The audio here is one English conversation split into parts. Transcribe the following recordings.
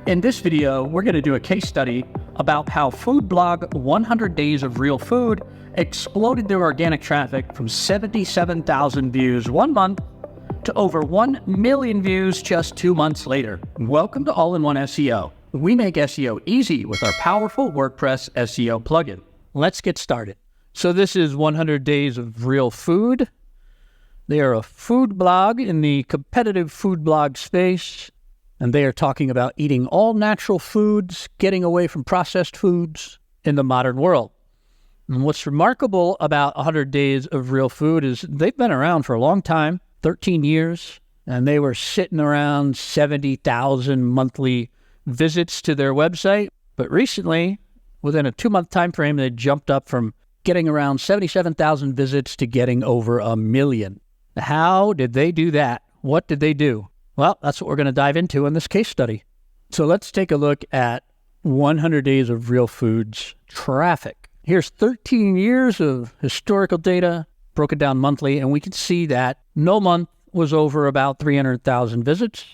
In this video, we're going to do a case study about how food blog 100 Days of Real Food exploded their organic traffic from 77,000 views 1 month to over 1 million views just 2 months later. Welcome to All-in-One SEO. We make SEO easy with our powerful WordPress SEO plugin. Let's get started. So this is 100 Days of Real Food. They are a food blog in the competitive food blog space. And they are talking about eating all natural foods, getting away from processed foods in the modern world. And what's remarkable about 100 Days of Real Food is they've been around for a long time, 13 years, and they were sitting around 70,000 monthly visits to their website. But recently, within a 2-month time frame, they jumped up from getting around 77,000 visits to getting over 1 million. How did they do that? What did they do? Well, that's what we're going to dive into in this case study. So let's take a look at 100 Days of Real Food's traffic. Here's 13 years of historical data broken down monthly, and we can see that no month was over about 300,000 visits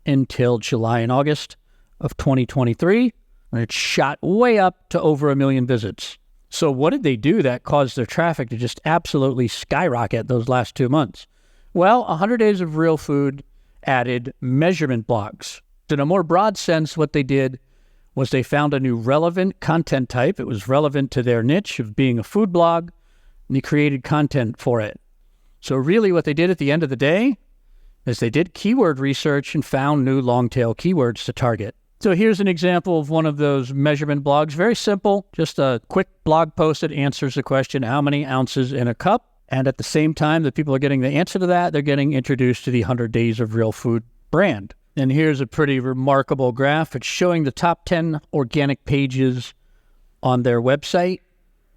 until July and August of 2023, and it shot way up to over 1 million visits. So what did they do that caused their traffic to just absolutely skyrocket those last 2 months? Well, 100 Days of Real Food added measurement blogs. In a more broad sense, what they did was they found a new relevant content type. It was relevant to their niche of being a food blog, and they created content for it. So really what they did at the end of the day is they did keyword research and found new long-tail keywords to target. So here's an example of one of those measurement blogs. Very simple, just a quick blog post that answers the question, how many ounces in a cup? And at the same time that people are getting the answer to that, they're getting introduced to the 100 Days of Real Food brand. And here's a pretty remarkable graph. It's showing the top 10 organic pages on their website.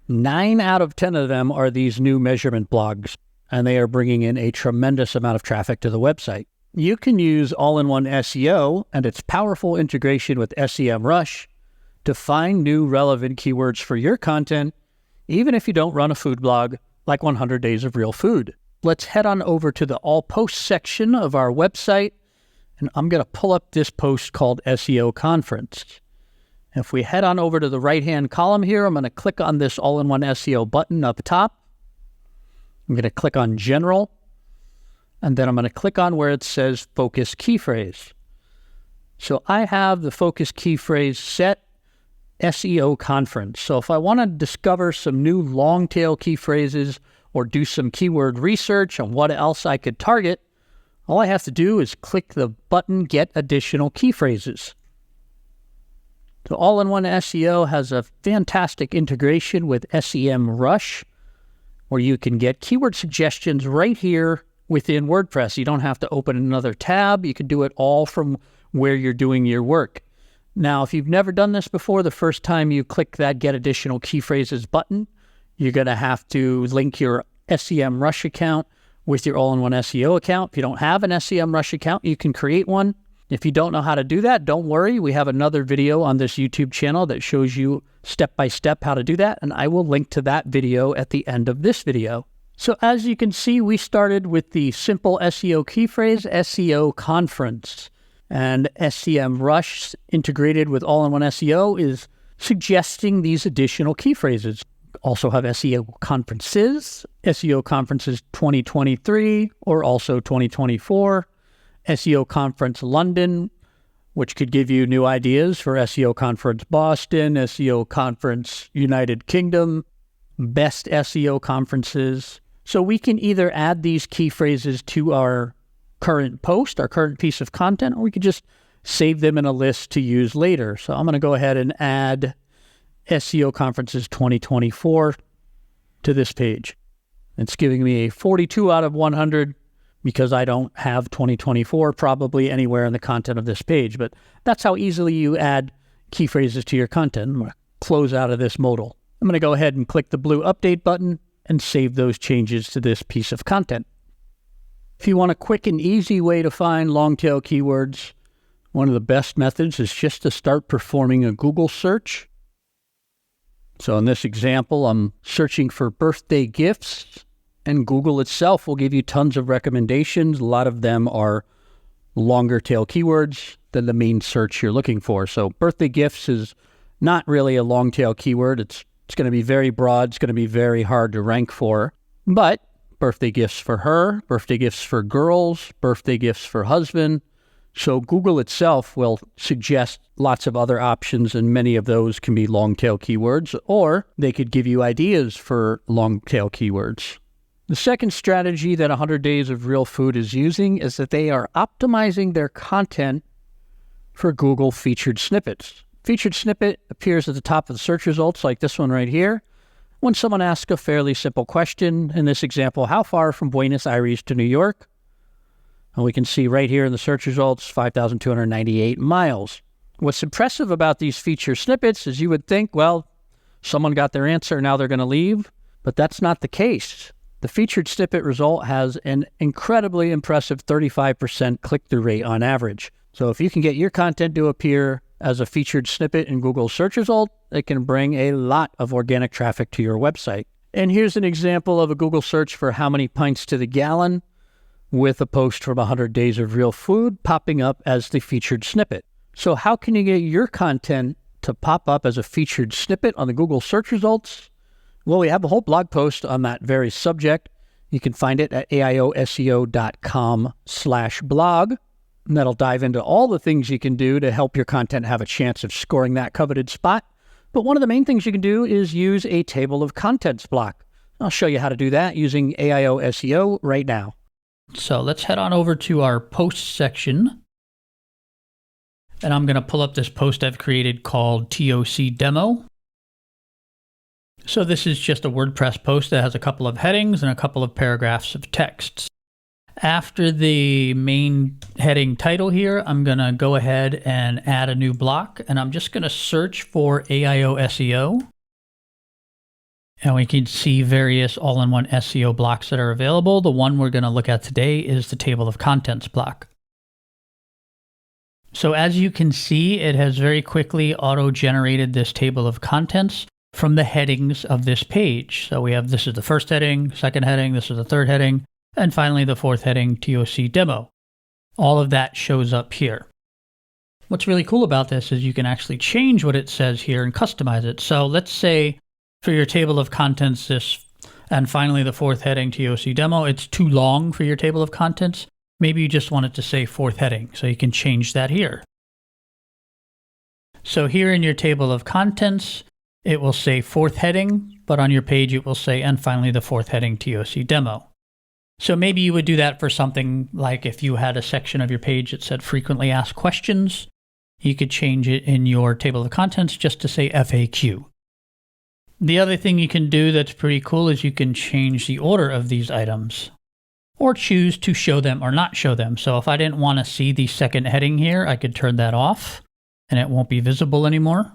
9 out of 10 of them are these new measurement blogs, and they are bringing in a tremendous amount of traffic to the website. You can use All-in-One SEO and its powerful integration with Semrush to find new relevant keywords for your content, even if you don't run a food blog like 100 Days of Real Food. Let's head on over to the All Posts section of our website, and I'm going to pull up this post called SEO Conference. If we head on over to the right-hand column here, I'm going to click on this All-in-One SEO button up top. I'm going to click on General, and then I'm going to click on where it says Focus Keyphrase. So I have the Focus Keyphrase set SEO Conference. So if I want to discover some new long-tail key phrases or do some keyword research on what else I could target, all I have to do is click the button Get Additional Key Phrases. So All-in-One SEO has a fantastic integration with Semrush, where you can get keyword suggestions right here within WordPress. You don't have to open another tab. You can do it all from where you're doing your work. Now, if you've never done this before, the first time you click that Get Additional Key Phrases button, you're going to have to link your Semrush account with your All-in-One SEO account. If you don't have an Semrush account, you can create one. If you don't know how to do that, don't worry. We have another video on this YouTube channel that shows you step-by-step how to do that, and I will link to that video at the end of this video. So as you can see, we started with the simple SEO key phrase, SEO Conference. And Semrush integrated with All-in-One SEO is suggesting these additional key phrases. Also have SEO Conferences, SEO Conferences 2023 or also 2024, SEO Conference London, which could give you new ideas for SEO Conference Boston, SEO Conference United Kingdom, best SEO conferences. So we can either add these key phrases to our current post, our current piece of content, or we could just save them in a list to use later. So I'm going to go ahead and add SEO Conferences 2024 to this page. It's giving me a 42 out of 100 because I don't have 2024 probably anywhere in the content of this page, but that's how easily you add key phrases to your content. I'm going to close out of this modal. I'm going to go ahead and click the blue update button and save those changes to this piece of content. If you want a quick and easy way to find long-tail keywords, one of the best methods is just to start performing a Google search. So in this example, I'm searching for birthday gifts, and Google itself will give you tons of recommendations. A lot of them are longer tail keywords. than the main search you're looking for. So birthday gifts is not really a long tail keyword. It's going to be very broad. It's going to be very hard to rank for. But birthday gifts for her, birthday gifts for girls, birthday gifts for husband. So Google itself will suggest lots of other options, and many of those can be long tail keywords, or they could give you ideas for long tail keywords. The second strategy that 100 Days of Real Food is using is that they are optimizing their content for Google featured snippets. Featured snippet appears at the top of the search results like this one right here. When someone asks a fairly simple question, in this example, how far from Buenos Aires to New York? And we can see right here in the search results, 5,298 miles. What's impressive about these feature snippets is you would think, well, someone got their answer, now they're going to leave. But that's not the case. The featured snippet result has an incredibly impressive 35% click-through rate on average. So if you can get your content to appear as a featured snippet in Google search result, it can bring a lot of organic traffic to your website. And here's an example of a Google search for how many pints to the gallon with a post from 100 Days of Real Food popping up as the featured snippet. So how can you get your content to pop up as a featured snippet on the Google search results? Well, we have a whole blog post on that very subject. You can find it at AIOSEO.com/blog. And that'll dive into all the things you can do to help your content have a chance of scoring that coveted spot. But one of the main things you can do is use a table of contents block. I'll show you how to do that using AIOSEO right now. So let's head on over to our post section. And I'm going to pull up this post I've created called TOC Demo. So this is just a WordPress post that has a couple of headings and a couple of paragraphs of text. After the main heading title here, I'm going to go ahead and add a new block, and I'm just going to search for AIOSEO. And we can see various all-in-one SEO blocks that are available. The one we're going to look at today is the table of contents block. So as you can see, it has very quickly auto-generated this table of contents from the headings of this page. So we have, this is the first heading, second heading, this is the third heading, and finally the fourth heading, TOC Demo. All of that shows up here. What's really cool about this is you can actually change what it says here and customize it. So let's say for your table of contents, this, and finally the fourth heading, TOC Demo, it's too long for your table of contents. Maybe you just want it to say fourth heading, so you can change that here. So here in your table of contents, it will say fourth heading, but on your page it will say, and finally the fourth heading, TOC Demo. So maybe you would do that for something like if you had a section of your page that said frequently asked questions, you could change it in your table of contents just to say FAQ. The other thing you can do that's pretty cool is you can change the order of these items or choose to show them or not show them. So if I didn't want to see the second heading here, I could turn that off and it won't be visible anymore.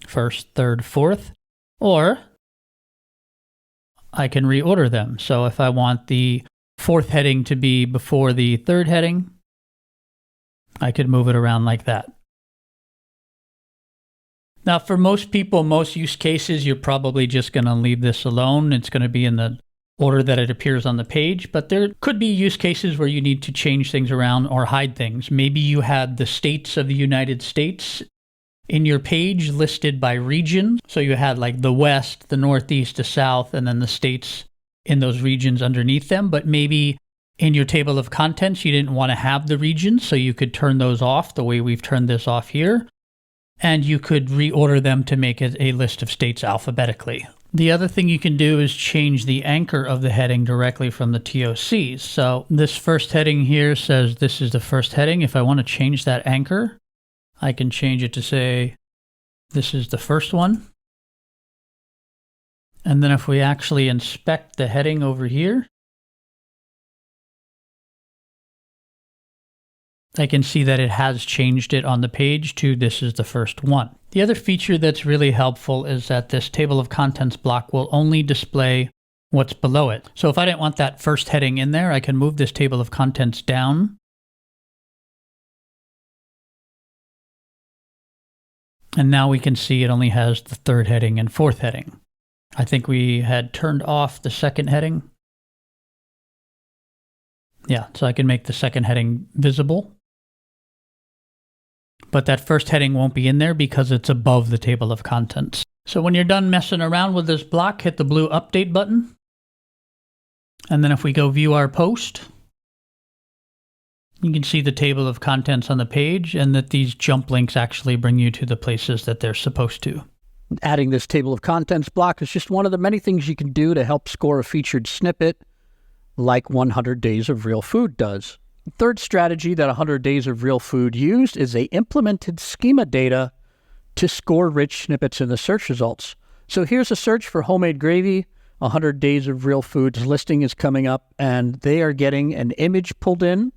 First, third, fourth, or I can reorder them. So if I want the fourth heading to be before the third heading, I could move it around like that. Now, for most people, most use cases, you're probably just going to leave this alone. It's going to be in the order that it appears on the page, but there could be use cases where you need to change things around or hide things. Maybe you had the states of the United States in your page listed by region. So you had like the West, the Northeast, the South, and then the states in those regions underneath them. But maybe in your table of contents, you didn't want to have the regions, so you could turn those off the way we've turned this off here. And you could reorder them to make it a list of states alphabetically. The other thing you can do is change the anchor of the heading directly from the TOCs. So this first heading here says this is the first heading. If I want to change that anchor, I can change it to say this is the first one. And then if we actually inspect the heading over here, I can see that it has changed it on the page to this is the first one. The other feature that's really helpful is that this table of contents block will only display what's below it. So if I didn't want that first heading in there, I can move this table of contents down. And now we can see it only has the third heading and fourth heading. I think we had turned off the second heading. Yeah, so I can make the second heading visible. but that first heading won't be in there because it's above the table of contents. So when you're done messing around with this block, hit the blue update button. And then if we go view our post, you can see the table of contents on the page and that these jump links actually bring you to the places that they're supposed to. Adding this table of contents block is just one of the many things you can do to help score a featured snippet like 100 Days of Real Food does. The third strategy that 100 Days of Real Food used is they implemented schema data to score rich snippets in the search results. So here's a search for homemade gravy. 100 Days of Real Food's listing is coming up, and they are getting an image pulled in.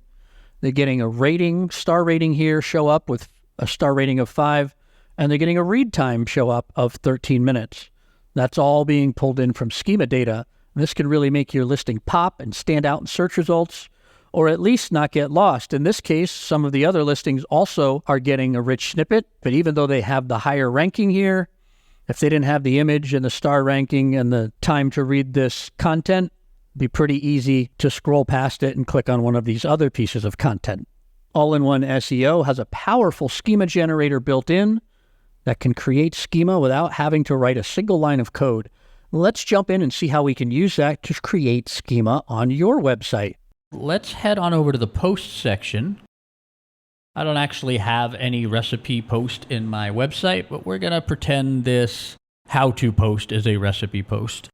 They're getting a rating, star rating here show up with a star rating of 5, and they're getting a read time show up of 13 minutes. That's all being pulled in from schema data. This can really make your listing pop and stand out in search results, or at least not get lost. In this case, some of the other listings also are getting a rich snippet, but even though they have the higher ranking here, if they didn't have the image and the star ranking and the time to read this content, it'd be pretty easy to scroll past it and click on one of these other pieces of content. All-in-One SEO has a powerful schema generator built in that can create schema without having to write a single line of code. Let's jump in and see how we can use that to create schema on your website. Let's head on over to the post section. I don't actually have any recipe post in my website, but we're going to pretend this how-to post is a recipe post.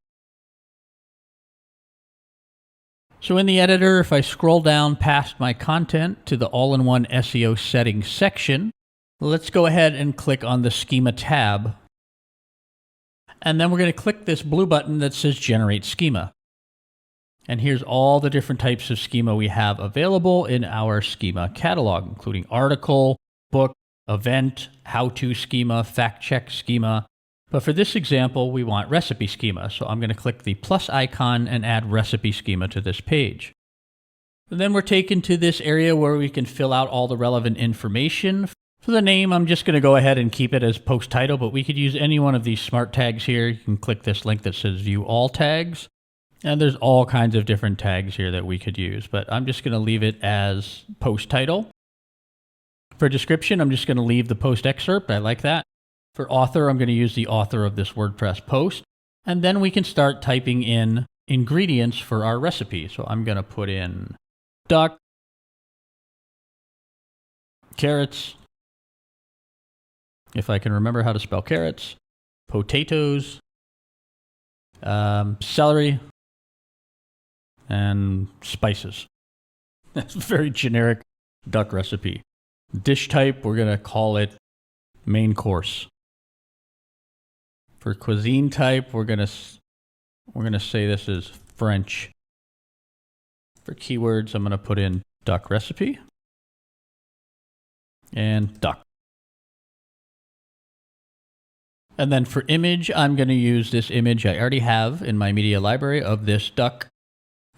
So in the editor, if I scroll down past my content to the All-in-One SEO settings section, let's go ahead and click on the Schema tab. And then we're going to click this blue button that says Generate Schema. And here's all the different types of schema we have available in our schema catalog, including article, book, event, how-to schema, fact-check schema. But for this example, we want recipe schema. So I'm going to click the plus icon and add recipe schema to this page. And then we're taken to this area where we can fill out all the relevant information. For the name, I'm just going to go ahead and keep it as post title, but we could use any one of these smart tags here. You can click this link that says View All Tags. And there's all kinds of different tags here that we could use, but I'm just going to leave it as post title. For description, I'm just going to leave the post excerpt. I like that. For author, I'm going to use the author of this WordPress post. And then we can start typing in ingredients for our recipe. So I'm going to put in duck, carrots, if I can remember how to spell carrots, potatoes, celery, and spices. That's a very generic duck recipe. Dish type, we're going to call it main course. For cuisine type, we're going to say this is French. For keywords, I'm going to put in duck recipe and duck. And then for image, I'm going to use this image I already have in my media library of this duck.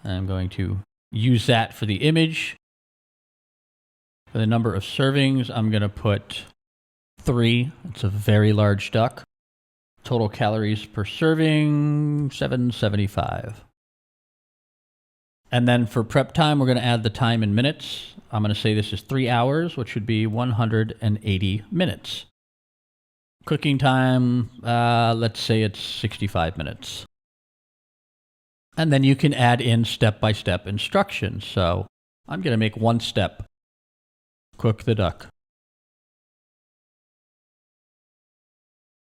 I'm going to use that for the image. For the number of servings, I'm going to put 3. It's a very large duck. Total calories per serving, 775. And then for prep time, we're going to add the time in minutes. I'm going to say this is 3 hours, which would be 180 minutes. Cooking time, let's say it's 65 minutes. And then you can add in step-by-step instructions. So I'm going to make one step. Cook the duck.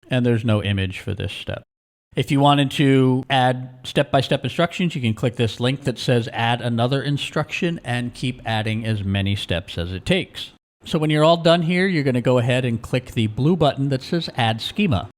And there's no image for this step. If you wanted to add step-by-step instructions, you can click this link that says add another instruction and keep adding as many steps as it takes. So when you're all done here, you're going to go ahead and click the blue button that says add schema.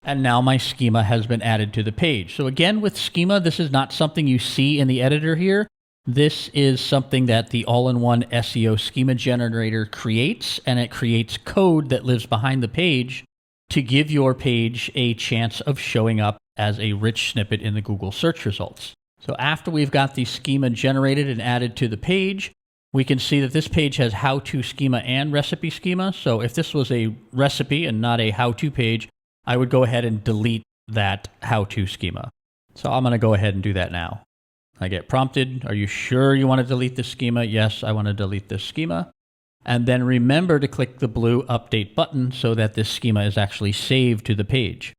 And now my schema has been added to the page. So again, with schema, this is not something you see in the editor here. This is something that the All-in-One SEO schema generator creates, and it creates code that lives behind the page to give your page a chance of showing up as a rich snippet in the Google search results. So after we've got the schema generated and added to the page, we can see that this page has how-to schema and recipe schema. So if this was a recipe and not a how-to page, I would go ahead and delete that how-to schema. So I'm going to go ahead and do that now. I get prompted, are you sure you want to delete this schema? Yes, I want to delete this schema. And then remember to click the blue update button so that this schema is actually saved to the page.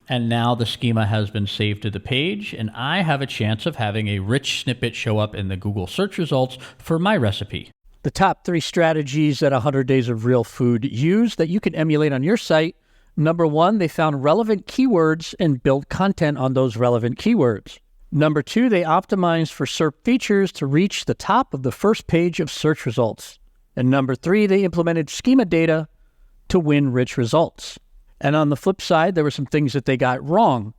And now the schema has been saved to the page, and I have a chance of having a rich snippet show up in the Google search results for my recipe. The top 3 strategies that 100 Days of Real Food use that you can emulate on your site. Number 1, they found relevant keywords and built content on those relevant keywords. Number 2, they optimized for SERP features to reach the top of the first page of search results. And number 3, they implemented schema data to win rich results. And on the flip side, there were some things that they got wrong.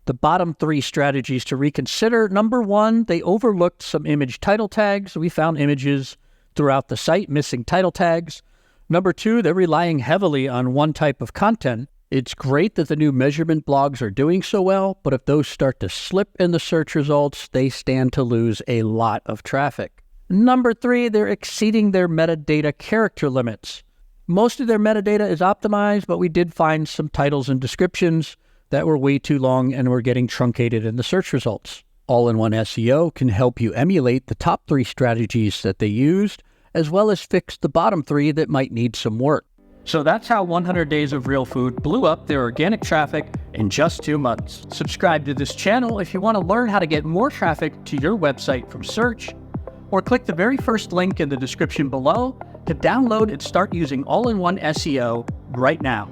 The bottom 3 strategies to reconsider. Number 1, they overlooked some image title tags. We found images throughout the site missing title tags. Number 2, they're relying heavily on one type of content. It's great that the new measurement blogs are doing so well, but if those start to slip in the search results, they stand to lose a lot of traffic. Number 3, they're exceeding their metadata character limits. Most of their metadata is optimized, but we did find some titles and descriptions that were way too long and were getting truncated in the search results. All-in-One SEO can help you emulate the top 3 strategies that they used, as well as fix the bottom 3 that might need some work. So that's how 100 Days of Real Food blew up their organic traffic in just 2 months. Subscribe to this channel if you want to learn how to get more traffic to your website from search, or click the very first link in the description below to download and start using All-in-One SEO right now.